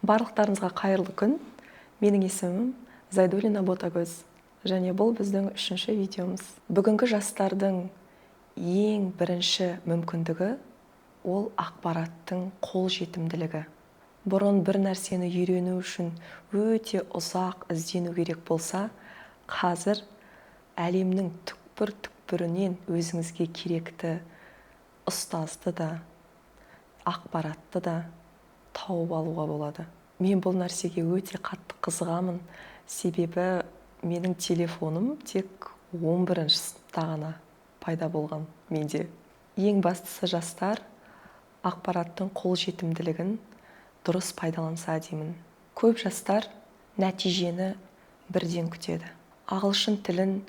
Барлықтарыңызға қайырлы күн. Менің есімім Зайдуллина Ботагөз. Және бұл біздің 3-ші видеомыз. Бүгінгі жастардың ең бірінші мүмкіндігі ол ақпараттың қолжетімділігі. Бұрын бір нәрсені үйрену үшін өте ұзақ іздену керек болса, қазір әлемнің түкпір-түкпірінен өзіңізге керекті ұстазды да, ақпаратты да тауып алуға болады. Мен бұл нәрсеге өте қатты қызығамын, себебі менің телефоным тек 11-ші сыныпта ғана пайда болған менде. Ең бастысы жастар ақпараттың қолжетімділігін дұрыс пайдаланса деймін. Көп жастар нәтижені бірден күтеді. Ағылшын тілін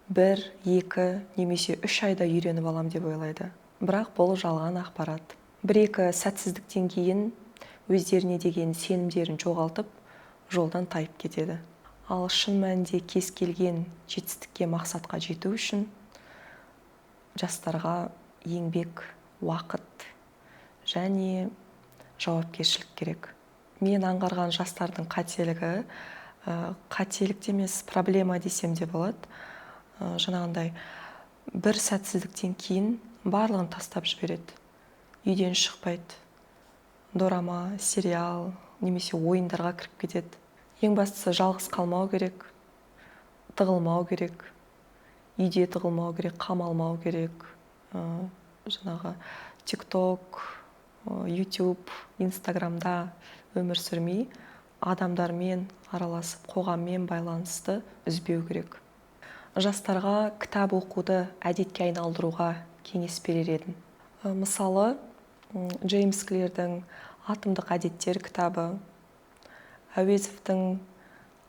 1, 2 немесе 3 айда үйреніп алам деп ойлайды. Бірақ бұл жалған ақпарат. 1-2 сәтсіздіктен кейін өздеріне деген сенімдерін жоғалтып, жолдан тайып кетеді. Ал шын мәнінде кез келген жетістікке, мақсатқа жету үшін жастарға еңбек, уақыт және жауапкершілік керек. Мен аңғарған жастардың қателігі, қателік емес, проблема десем де болады. Жаңағындай бір сәтсіздіктен кейін барлығын тастап жібереді. Үйден шықпайды. Дорама, сериал, немесе ойындарға кіріп кетеді. Ең бастысы жалғыз қалмау керек, тығылмау керек, үйде тығылмау керек, қамалмау керек. Жаңағы TikTok, YouTube, Instagramда өмір сүрмей, адамдармен араласып, қоғаммен байланысты үзбеу керек. Жастарға кітап оқуды әдетке айналдыруға кеңес берер едім. Мысалы, Джеймс Клирдің «Атомдық әдеттер» кітабы, Әуезовтің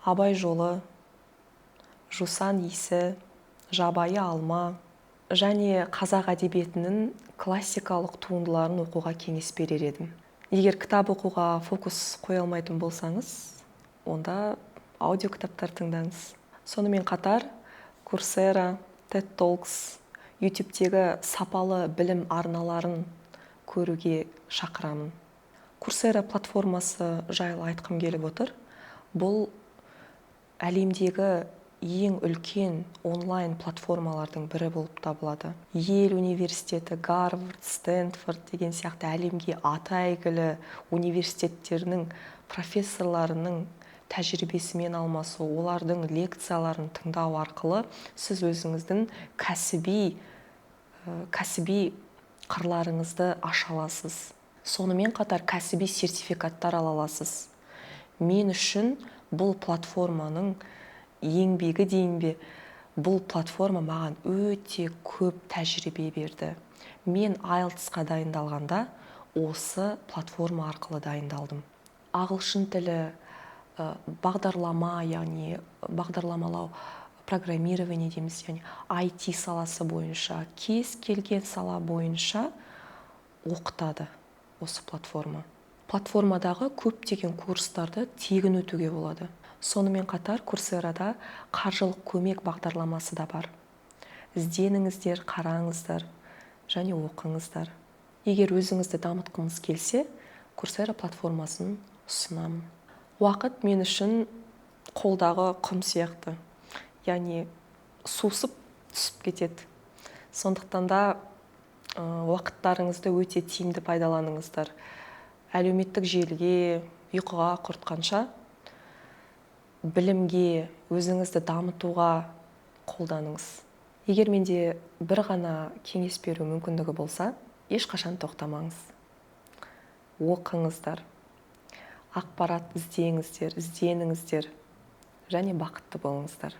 «Абай жолы», «Жусан иісі», «Жабайы алма» және қазақ әдебиетінің классикалық туындыларын оқуға кеңес берер едім. Егер кітап оқуға фокус қоя алмайтын болсаңыз, онда аудио кітаптар тыңдаңыз. Сонымен қатар Coursera, TED Talks, YouTube'тегі сапалы білім арналарын көруге шақырамын. Coursera платформасы жайлы айтқым келіп отыр. Бұл әлемдегі ең үлкен онлайн платформалардың бірі болып табылады. Йель университеті, Гарвард, Стэнфорд деген сияқты әлемге аты әйгілі университеттерінің профессорларының тәжірибесімен алмасу, олардың лекцияларын тыңдау арқылы сіз өзіңіздің кәсіби қырларыңызды аша аласыз. Сонымен қатар кәсіби сертификаттар ала аласыз. Мен үшін бұл платформаның еңбегі дейін бе, бұл платформа маған өте көп тәжірибе берді. Мен IELTS-қа дайындалғанда осы платформа арқылы дайындалдым. Ағылшын тілі, бағдарлама, яғни бағдарламалау, программирование дейміз, яғни IT саласы бойынша, кез келген сала бойынша оқытады осы платформа. Платформадағы көптеген курстарды тегін өтуге болады. Сонымен қатар Coursera-да қаржылық көмек бағдарламасы да бар. Ізденіңіздер, қараңыздар және оқыңыздар. Егер өзіңізді дамытқыңыз келсе, Coursera платформасын ұсынамын. Уақыт мен үшін қолдағы құм сияқты. Яғни сусып түсіп кетеді. Сондықтан да уақыттарыңызды өте тиімді пайдаланыңыздар. Әлеуметтік желіге, ұйқыға құртқанша білімге, өзіңізді дамытуға қолданыңыз. Егер менде бір ғана кеңес беру мүмкіндігі болса, ешқашан тоқтамаңыз. Оқыңыздар, ақпарат іздеңіздер, ізденіңіздер және бақытты болыңыздар.